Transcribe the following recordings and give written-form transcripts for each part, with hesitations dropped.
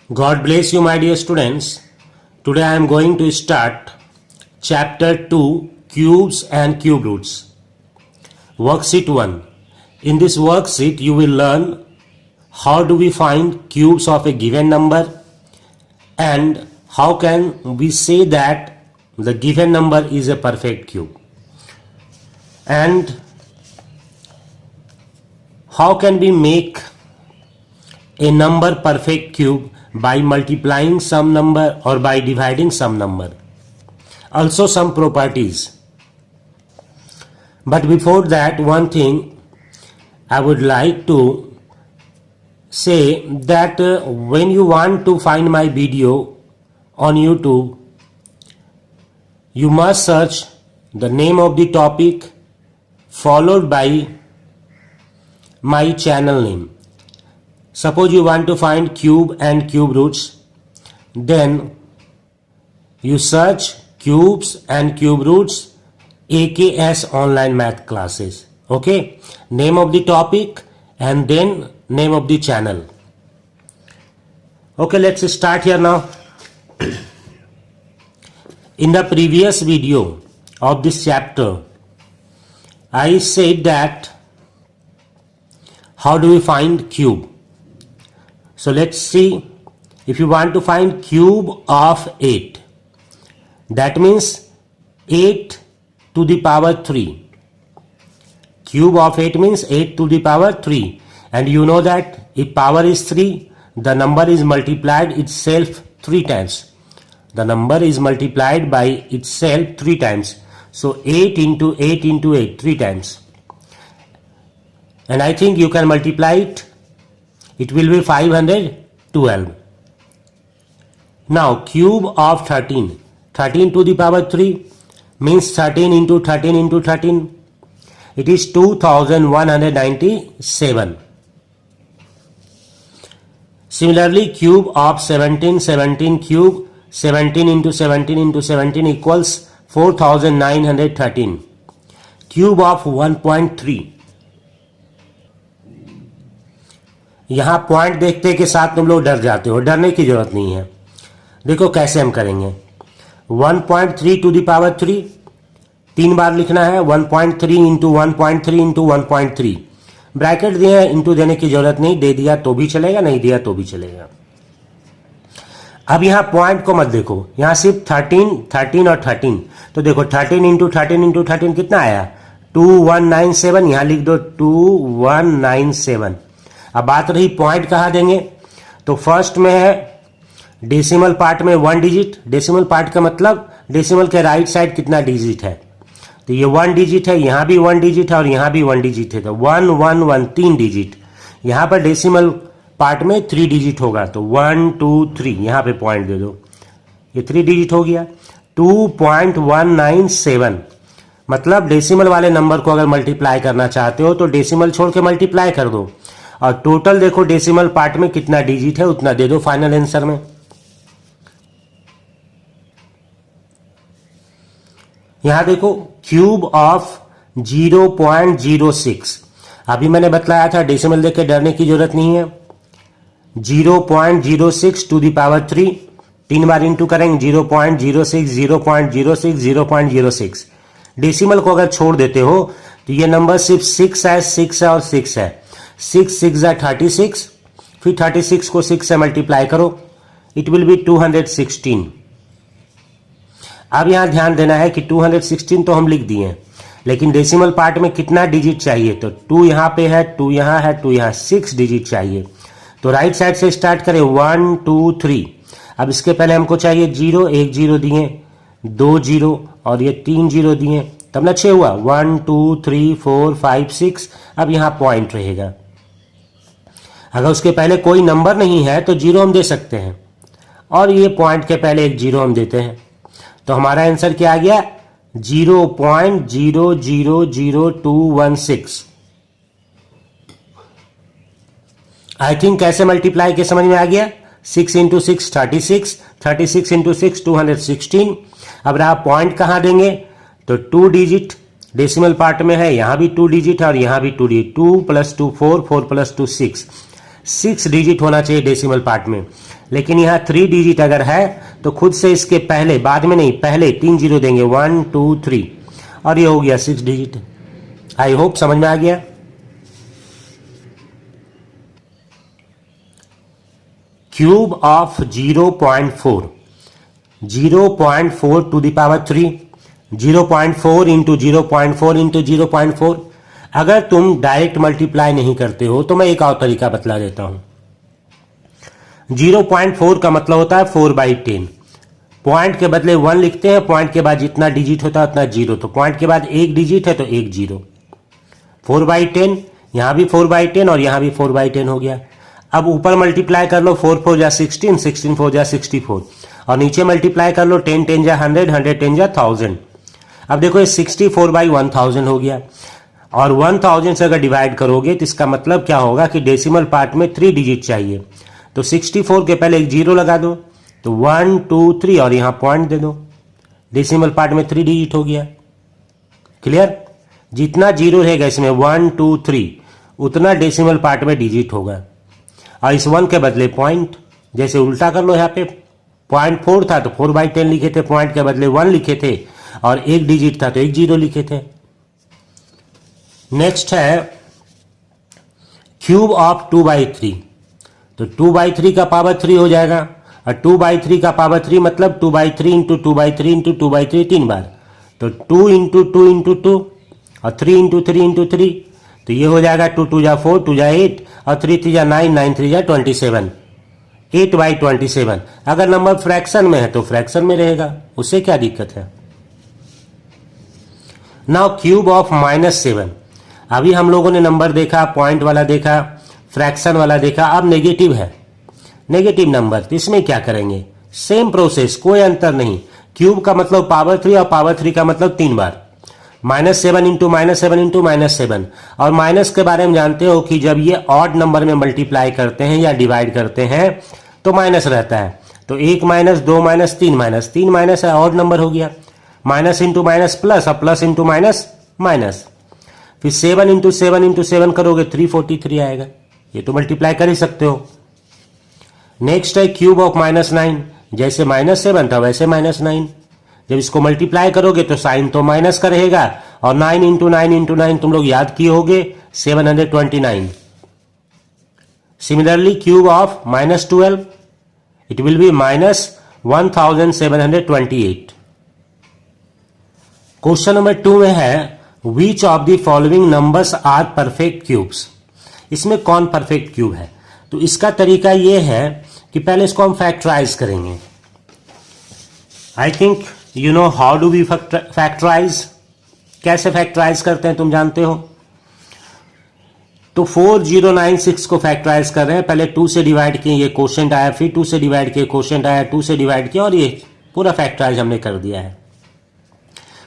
God bless you, my dear students. Today I am going to start chapter 2, Cubes and Cube Roots. Worksheet 1. In this worksheet, you will learn how do we find cubes of a given number and how can we say that the given number is a perfect cube. And how can we make a number perfect cube by multiplying some number or by dividing some number. Also some properties. But before that, one thing I would like to say that when you want to find my video on YouTube, you must search the name of the topic followed by my channel name. Suppose you want to find cube and cube roots, then you search cubes and cube roots AKS online math classes. Okay, name of the topic and then name of the channel. Okay, let's start here now. In the previous video of this chapter, I said that how do we find cube? So let's see. If you want to find cube of 8, that means 8 to the power 3. Cube of 8 means 8 to the power 3. And you know that if power is 3, the number is multiplied itself 3 times. The number is multiplied by itself 3 times. So 8 into 8 into 8, 3 times. And I think you can multiply it. It will be 512. Now cube of 13. 13 to the power 3 means 13 into 13 into 13. It is 2197. Similarly, cube of 17. 17 cube. 17 into 17 into 17 equals 4913. Cube of 1.3. यहाँ point देखते के साथ तुम लोग डर जाते हो. डरने की जरूरत नहीं है. देखो कैसे हम करेंगे. 1.3 टू द पावर 3 3 बार लिखना है. 1.3 इंटू 1.3 इंटू 1.3. ब्रैकेट दिए हैं, इंटू देने की जरूरत नहीं. दे दिया तो भी चलेगा, नहीं दिया तो भी चलेगा. अब यहाँ पॉइंट को मत देखो. यहाँ सिर्फ 13 और 13. तो देखो 13 इंटू 13 इंटू 13 कितना आया 2197. यहाँ लिख दो 2197. अब बात रही पॉइंट कहाँ देंगे. तो फर्स्ट में है डेसिमल पार्ट में 1 डिजिट. डेसिमल पार्ट का मतलब डेसिमल के राइट साइड कितना डिजिट है. तो ये 1 डिजिट है, यहाँ भी 1 डिजिट है और यहाँ भी 1 डिजिट है. तो 1 1 1 3 डिजिट. यहाँ पर डेसिमल पार्ट में 3 डिजिट होगा. तो 1 2 3 यहाँ पे पॉइंट दे दो. ये 3 डिजिट हो गया. 2197 मतलब डेसिमल वाले नंबर को अगर मल्टीप्लाई करना चाहते हो तो डेसिमल छोड़ के मल्टीप्लाई कर दो. और टोटल देखो डेसिमल पार्ट में कितना डिजिट है उतना दे दो फाइनल आंसर में. यहां देखो क्यूब ऑफ 0.06. अभी मैंने बतलाया था डेसिमल देख के डरने की जरूरत नहीं है. 0.06 टू द पावर 3 3 बार इंटू करेंगे. 0.06 0.06 0.06. डेसिमल को अगर छोड़ देते हो तो ये नंबर सिर्फ 6 है, 6 है और 6 है. 6 6 है 36. फिर 36 को 6 से मल्टीप्लाई करो. It will B 216. अब यहां ध्यान देना है कि 216 तो हम लिख दिए, लेकिन डेसिमल पार्ट में कितना डिजिट चाहिए. तो 2 यहां पे है, 2 यहां है, 2 यहां, 6 डिजिट चाहिए. तो राइट साइड से स्टार्ट करें 1 2 3. अब इसके पहले हमको चाहिए 0. 1 0 दिए, 2 0 और ये 3 0 दिए, तब ना 6 हुआ. 1 2 3 4 5 6. अब यहां पॉइंट रहेगा. अगर उसके पहले कोई नंबर नहीं है तो 0 हम दे सकते हैं और ये पॉइंट के पहले एक 0 हम देते हैं. तो हमारा आंसर क्या आ गया 0.000216. आई थिंक कैसे मल्टीप्लाई के समझ में आ गया. 6 इंटू 6 36. 36 इंटू 6 216. अब रहा पॉइंट कहां देंगे. तो 2 डिजिट डेसिमल पार्ट में है, यहां भी 2 डिजिट है और यहां भी 2 डिजिट. 2 + 2 4, 4 + 2 6. 6 डिजिट होना चाहिए डेसिमल पार्ट में, लेकिन यहाँ 3 डिजिट अगर है तो खुद से इसके पहले, बाद में नहीं, पहले 3 जीरो देंगे, 1 2 3, और ये हो गया 6 डिजिट। आई होप समझ में आ गया। Cube of 0.4, 0.4 to the power 3, 0.4 into 0.4 into 0.4। अगर तुम डायरेक्ट मल्टीप्लाई नहीं करते हो तो मैं एक और तरीका बतला देता हूं। 0.4 का मतलब होता है 4/10। पॉइंट के बदले 1 लिखते हैं, पॉइंट के बाद जितना डिजिट होता है उतना जीरो, तो पॉइंट के बाद एक डिजिट है तो एक जीरो। 4/10, यहां भी 4/10 और यहां भी 4/10 हो गया। अब ऊपर मल्टीप्लाई कर लो, 4 4 जा 16, 16 4 जा 64, और नीचे मल्टीप्लाई कर लो, 10 10 जा 100, 100 10 जा 1000। अब देखो ये 64/1000 हो गया, और 1000 से अगर डिवाइड करोगे तो इसका मतलब क्या होगा कि डेसिमल पार्ट में 3 डिजिट चाहिए, तो 64 के पहले एक जीरो लगा दो, तो 1 2 3 और यहां पॉइंट दे दो, डेसिमल पार्ट में 3 डिजिट हो गया। क्लियर? जितना जीरो रहेगा इसमें 1 2 3 उतना डेसिमल पार्ट में डिजिट होगा, और इस 1 के बदले पॉइंट, जैसे उल्टा कर लो, यहाँ पे 0.4 था तो 4/10 लिखे थे, पॉइंट के बदले 1 लिखे थे, और एक डिजिट था तो एक जीरो लिखे थे। नेक्स्ट है क्यूब ऑफ 2/3, तो 2/3 का पावर 3 हो जाएगा, और 2/3 का पावर 3 मतलब 2/3 इंटू 2/3 इंटू 2/3 3 बार, तो 2 इंटू 2 इंटू 2 और 3 इंटू 3 इंटू 3, तो ये हो जाएगा 2 2 जा 4, 2 जा 8 और 3 3 जा 9, 9 3 जा 27, 8/27। अगर नंबर फ्रैक्शन में है तो फ्रैक्शन में रहेगा, उससे क्या दिक्कत है। नाउ क्यूब ऑफ -7, अभी हम लोगों ने नंबर देखा, पॉइंट वाला देखा, फ्रैक्शन वाला देखा, अब नेगेटिव है, नेगेटिव नंबर, तो इसमें क्या करेंगे, सेम प्रोसेस, कोई अंतर नहीं। क्यूब का मतलब पावर 3 और पावर 3 का मतलब 3 बार, -7 इंटू -7 इंटू -7। और माइनस के बारे में जानते हो कि जब ये ऑड नंबर में मल्टीप्लाई करते हैं या डिवाइड करते हैं तो माइनस रहता है, तो 1 माइनस, 2 माइनस, 3 माइनस, 3 माइनस है, ऑड नंबर हो गया। माइनस इंटू माइनस प्लस, और प्लस इंटू माइनस माइनस, फिर 7 इंटू 7 इंटू 7 करोगे 343 आएगा, ये तो मल्टीप्लाई कर ही सकते हो। नेक्स्ट है क्यूब ऑफ -9, जैसे -7 था वैसे -9, जब इसको मल्टीप्लाई करोगे तो साइन तो माइनस का रहेगा, और 9 इंटू 9 इंटू 9 तुम लोग याद किए होगे 729। Similarly cube of -12, it will be -1728। Question number 2 में है which of the following numbers are perfect cubes. इसमें कौन परफेक्ट क्यूब है, तो इसका तरीका यह है कि पहले इसको हम फैक्टराइज करेंगे। I think you know how do we factorise, कैसे फैक्टराइज करते हैं तुम जानते हो। तो 4096 को फैक्टराइज कर रहे हैं, पहले 2 से डिवाइड किए, ये क्वोशिएंट आया, फिर 2 से डिवाइड किए, क्वोशिएंट आया, 2 से डिवाइड किया, और ये पूरा फैक्टराइज हमने कर दिया है।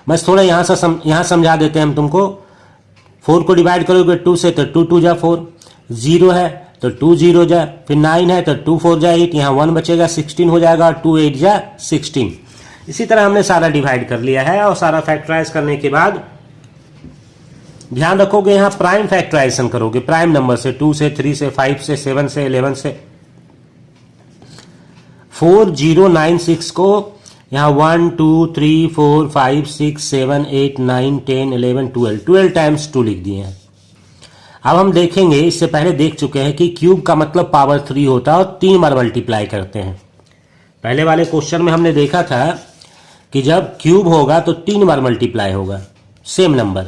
बस थोड़ा यहां समझा देते हैं हम तुमको। 4 को डिवाइड करोगे 2 से तो 2 2 जा 4, 0 है तो 2 0 जा, फिर 9 है तो 2 4 जा 8, यहाँ 1 बचेगा, 16 हो जाएगा, और 2 8 जा 16। इसी तरह हमने सारा डिवाइड कर लिया है, और सारा फैक्टराइज करने के बाद ध्यान रखोगे यहाँ प्राइम फैक्टराइजेशन करोगे, प्राइम नंबर से, 2 से, 3 से, 5 से, 7 से, 11 से। 4096 को यहाँ 1 2 3 4 5 6 7 8 9 10 11 12 टाइम्स 2 लिख दिए हैं। अब हम देखेंगे, इससे पहले देख चुके हैं कि क्यूब का मतलब पावर 3 होता है और 3 बार मल्टीप्लाई करते हैं। पहले वाले क्वेश्चन में हमने देखा था कि जब क्यूब होगा तो 3 बार मल्टीप्लाई होगा, सेम नंबर।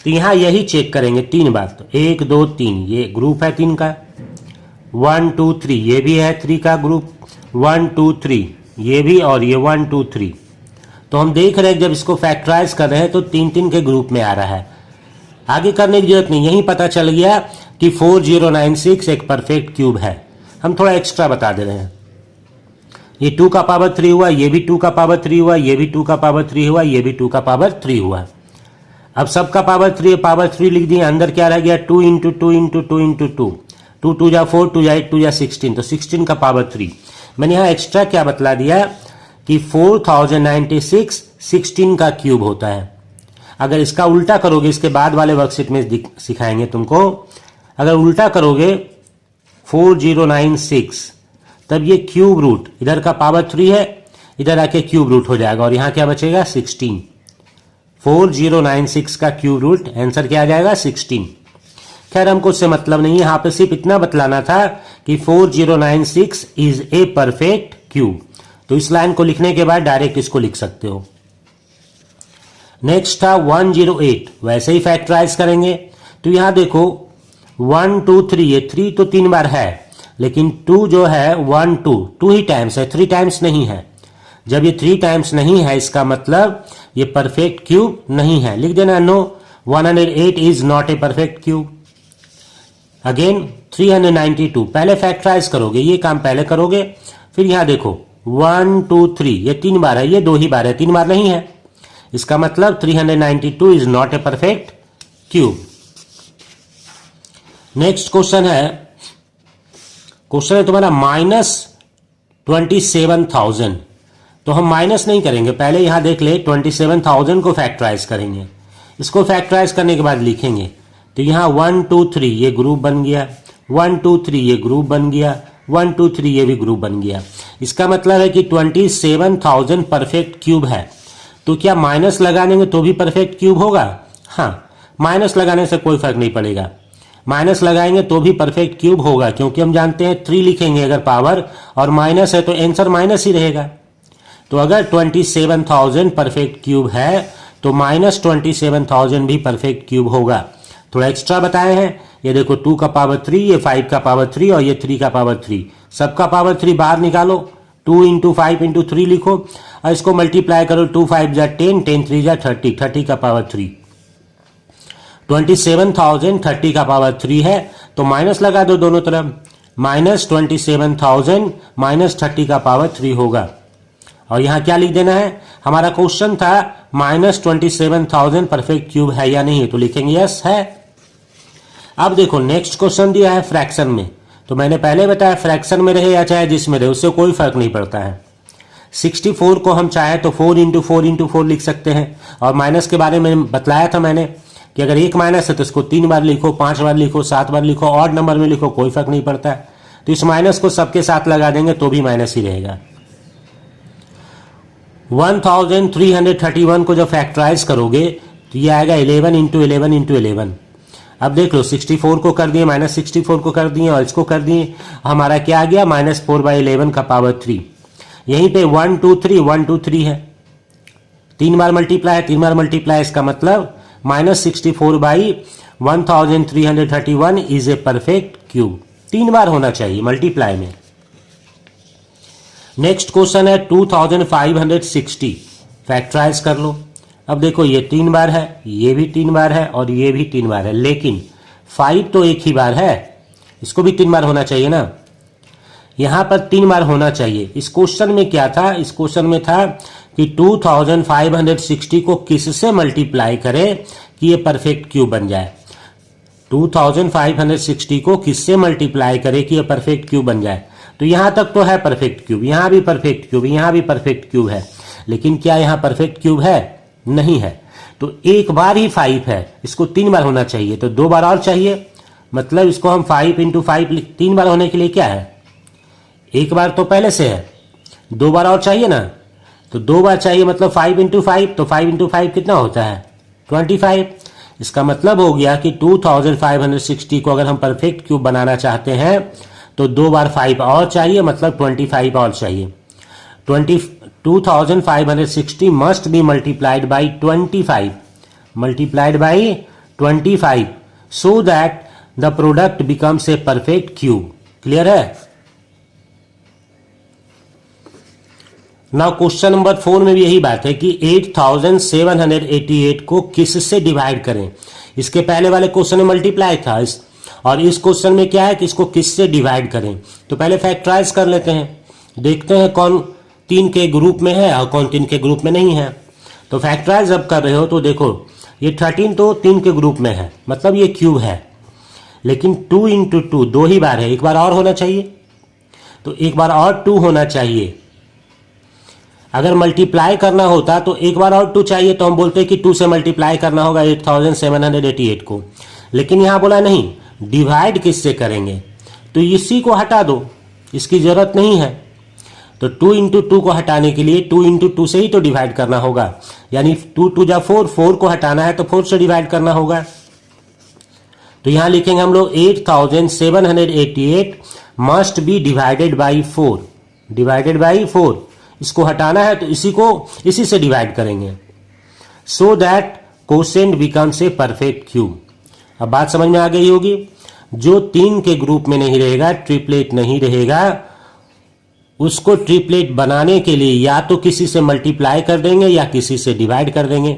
तो यहाँ यही चेक करेंगे 3 बार, तो 1 2 3 ये ग्रुप है 3 का, 1 2 3 ये भी है 3 का ग्रुप, 1 2 3 ये भी, और ये 1 2 3। तो हम देख रहे हैं जब इसको फैक्टराइज कर रहे हैं तो 3 3 के ग्रुप में आ रहा है, आगे करने की जरूरत नहीं, यही पता चल गया कि 4096 एक परफेक्ट क्यूब है। हम थोड़ा एक्स्ट्रा बता दे रहे हैं, ये 2 का पावर 3 हुआ, ये भी 2 का पावर 3 हुआ, ये भी 2 का पावर 3 हुआ, ये भी 2 का पावर 3 हुआ। अब सबका पावर 3 लिख दिए, अंदर क्या रह गया, 2 इंटू 2 इंटू 2 इंटू 2, 2 2 जा 4, 2 जा 8, 2 जा 16, तो 16 का पावर 3। मैंने यहाँ एक्स्ट्रा क्या बतला दिया कि 4096 16 का क्यूब होता है। अगर इसका उल्टा करोगे, इसके बाद वाले वर्कशीट में सिखाएंगे तुमको, अगर उल्टा करोगे 4096, तब ये क्यूब रूट इधर का पावर 3 है, इधर आके क्यूब रूट हो जाएगा और यहाँ क्या बचेगा 16। 4096 का क्यूब रूट आंसर क्या आ जाएगा 16। खैर हमको उससे मतलब नहीं है, यहाँ पे सिर्फ इतना बतलाना था कि 4096 इज ए परफेक्ट क्यूब। तो इस लाइन को लिखने के बाद डायरेक्ट इसको लिख सकते हो। नेक्स्ट था 108, वैसे ही फैक्टराइज करेंगे। तो यहां देखो 1 2 3, ये 3 तो 3 बार है, लेकिन 2 जो है 1 2 ही टाइम्स है, 3 टाइम्स नहीं है। जब ये 3 टाइम्स नहीं है इसका मतलब ये परफेक्ट क्यूब नहीं है। लिख देना no, 108 is not a perfect cube. Again 392, पहले फैक्टराइज करोगे, ये काम पहले करोगे, फिर यहां देखो 1 2 3, ये 3 बार है, ये 2 ही बार है, 3 बार नहीं है। इसका मतलब 392 is not a perfect cube. Next question है तुम्हारा -27,000। तो हम माइनस नहीं करेंगे, पहले यहां देख ले 27,000 को फैक्टराइज करेंगे। इसको फैक्टराइज करने के बाद लिखेंगे। तो यहां 1 2 3 ये ग्रुप बन गया, 1 2 3 ये ग्रुप बन गया, 1 2 3 ये भी ग्रुप बन गया। इसका मतलब है कि 27,000 परफेक्ट क्यूब है। तो क्या माइनस लगा देंगे तो भी परफेक्ट क्यूब होगा? हाँ, माइनस लगाने से कोई फर्क नहीं पड़ेगा, माइनस लगाएंगे तो भी परफेक्ट क्यूब होगा, क्योंकि हम जानते हैं 3 लिखेंगे अगर पावर और माइनस है तो आंसर माइनस ही रहेगा। तो अगर 27,000 परफेक्ट क्यूब है तो -27,000 भी परफेक्ट क्यूब होगा। थोड़ा एक्स्ट्रा बताए हैं, ये देखो 2 का पावर 3, ये 5 का पावर 3 और ये 3 का पावर 3, सबका पावर 3 बाहर निकालो, 2 इंटू 5 इंटू 3 लिखो और इसको मल्टीप्लाई करो, 2 5 जा 10, 10 3 जा 30, 30 का पावर 3। 27,000 30 का पावर 3 है तो माइनस लगा दो दोनों तरफ, -27,000 -30 का पावर 3 होगा। और यहां क्या लिख देना है, हमारा क्वेश्चन था -27,000 परफेक्ट क्यूब है या नहीं, तो लिखेंगे यस है। अब देखो नेक्स्ट क्वेश्चन दिया है फ्रैक्शन में। तो मैंने पहले बताया फ्रैक्शन में रहे या चाहे जिसमें रहे उससे कोई फर्क नहीं पड़ता है। 64 को हम चाहे तो 4 इंटू 4 इंटू 4 लिख सकते हैं। और माइनस के बारे में बतलाया था मैंने कि अगर एक माइनस है तो इसको 3 बार लिखो, 5 बार लिखो, 7 बार लिखो, ऑड नंबर में लिखो, कोई फर्क नहीं पड़ता है। तो इस माइनस को सबके साथ लगा देंगे तो भी माइनस ही रहेगा। 1331 को जब फैक्टराइज करोगे तो ये आएगा 11 इंटू 11 इंटू 11। अब देख लो 64 को कर दिए, -64 को कर दिए और इसको कर दिए, हमारा क्या आ गया -4/11 का पावर 3। यहीं पे 1 2 3 1 2 3 है, 3 बार मल्टीप्लाई है, 3 बार मल्टीप्लाई, इसका मतलब -64/1331 इज ए परफेक्ट क्यूब। 3 बार होना चाहिए मल्टीप्लाई में। नेक्स्ट क्वेश्चन है 2560, फैक्टराइज कर लो। अब देखो ये 3 बार है, ये भी 3 बार है और ये भी 3 बार है, लेकिन 5 तो एक ही बार है, इसको भी 3 बार होना चाहिए ना। यहां पर 3 बार होना चाहिए। इस क्वेश्चन में क्या था, इस क्वेश्चन में था कि 2560 को किससे मल्टीप्लाई करें कि ये परफेक्ट क्यूब बन जाए। 2560 को किससे मल्टीप्लाई करें कि ये परफेक्ट क्यूब बन जाए। तो यहां तक तो है परफेक्ट क्यूब, यहां भी परफेक्ट क्यूब, यहां भी परफेक्ट क्यूब है, लेकिन क्या यहां परफेक्ट क्यूब है? नहीं है। तो एक बार ही 5 है, इसको 3 बार होना चाहिए, तो 2 बार और चाहिए। मतलब इसको हम 5 इंटू 5 3 बार होने के लिए क्या है, एक बार तो पहले से है, 2 बार और चाहिए ना। तो 2 बार चाहिए मतलब 5 इंटू 5, तो 5 इंटू 5 कितना होता है 25। इसका मतलब हो गया कि 2560 को अगर हम परफेक्ट क्यूब बनाना चाहते हैं तो 2 बार 5 और चाहिए, मतलब 25 और चाहिए। 2560 must be multiplied by 25, multiplied by 25 so that the product becomes a perfect cube. Clear है? नाउ क्वेश्चन नंबर 4 में भी यही बात है कि 8788 को किससे डिवाइड करें। इसके पहले वाले क्वेश्चन में मल्टीप्लाई था, और इस क्वेश्चन में क्या है कि इसको किससे डिवाइड करें। तो पहले फैक्टराइज कर लेते हैं, देखते हैं कौन 3 के ग्रुप में है और कौन 3 के ग्रुप में नहीं है। तो फैक्टराइज अब कर रहे हो तो देखो ये 13 तो 3 के ग्रुप में है, मतलब ये क्यूब है, लेकिन 2 इंटू 2 2 ही बार है, एक बार और होना चाहिए, तो एक बार और 2 होना चाहिए। अगर मल्टीप्लाई करना होता तो एक बार और 2 चाहिए, तो हम बोलते कि 2 से मल्टीप्लाई करना होगा 8788 को, लेकिन यहां बोला नहीं, डिवाइड किससे करेंगे। तो इसी को हटा दो, इसकी जरूरत नहीं है। तो 2 इंटू 2 को हटाने के लिए 2 इंटू 2 से ही तो डिवाइड करना होगा, यानी 2 2 जा 4, 4 को हटाना है तो 4 से डिवाइड करना होगा। तो यहां लिखेंगे हम लोग 8788 must be divided by 4, divided by 4। इसको हटाना है तो इसी से डिवाइड करेंगे, so that quotient becomes a perfect cube. अब बात समझ में आ गई होगी। जो 3 के ग्रुप में नहीं रहेगा, ट्रिपलेट नहीं रहेगा, उसको ट्रिपलेट बनाने के लिए या तो किसी से मल्टीप्लाई कर देंगे या किसी से डिवाइड कर देंगे।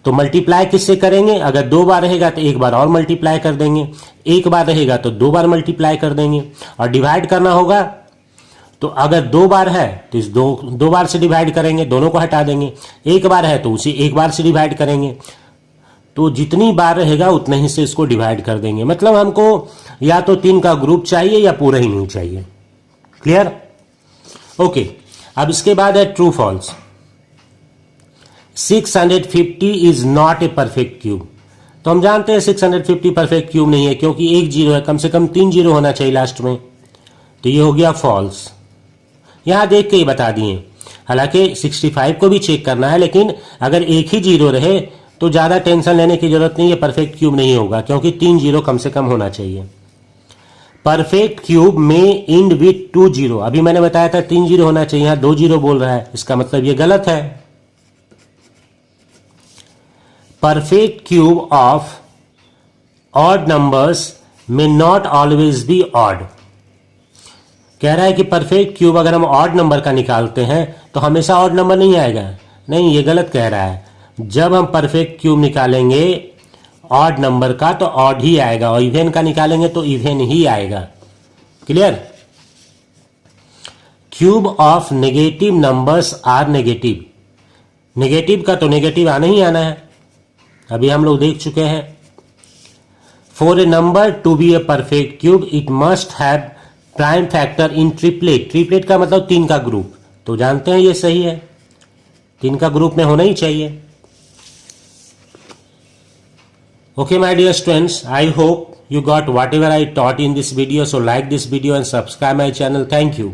तो मल्टीप्लाई किससे करेंगे? अगर 2 बार रहेगा तो 1 बार और मल्टीप्लाई कर देंगे, 1 बार रहेगा तो 2 बार मल्टीप्लाई कर देंगे। और डिवाइड करना होगा तो अगर 2 बार है तो इस 2 बार से डिवाइड करेंगे, दोनों को हटा देंगे। 1 बार है तो उसी 1 बार से डिवाइड करेंगे। तो जितनी बार रहेगा उतने ही से इसको डिवाइड कर देंगे। मतलब हमको या तो 3 का ग्रुप चाहिए या पूरा ही नहीं चाहिए। क्लियर? ओके। अब इसके बाद है true false. 650 is not a perfect cube. तो हम जानते हैं 650 परफेक्ट क्यूब नहीं है, क्योंकि 1 जीरो है, कम से कम 3 जीरो होना चाहिए लास्ट में। तो ये हो गया फॉल्स। यहां देख के ही बता दिए। हालांकि 65 को भी चेक करना है, लेकिन अगर एक ही जीरो रहे तो ज्यादा टेंशन लेने की जरूरत नहीं है, परफेक्ट क्यूब नहीं होगा, क्योंकि 3 जीरो कम से कम होना चाहिए। परफेक्ट क्यूब में एंड विथ 2 जीरो। अभी मैंने बताया था 3 जीरो होना चाहिए, यहां 2 जीरो बोल रहा है, इसका मतलब ये गलत है। Perfect cube of odd numbers में नॉट ऑलवेज बी ऑड। कह रहा है कि परफेक्ट क्यूब अगर हम ऑड नंबर का निकालते हैं तो हमेशा ऑड नंबर नहीं आएगा। नहीं, ये गलत कह रहा है। जब हम परफेक्ट क्यूब निकालेंगे ऑड नंबर का तो ऑड ही आएगा, और इवेन का निकालेंगे तो इवेन ही आएगा। Clear? Cube of negative numbers are negative. Negative का तो नेगेटिव आना ही आना है, अभी हम लोग देख चुके हैं। For a number to be a perfect cube it must have prime factor in triplet. Triplet का मतलब 3 का ग्रुप, तो जानते हैं ये सही है, 3 का ग्रुप में होना ही चाहिए। Okay, my dear students, I hope you got whatever I taught in this video. So like this video and subscribe my channel. Thank you.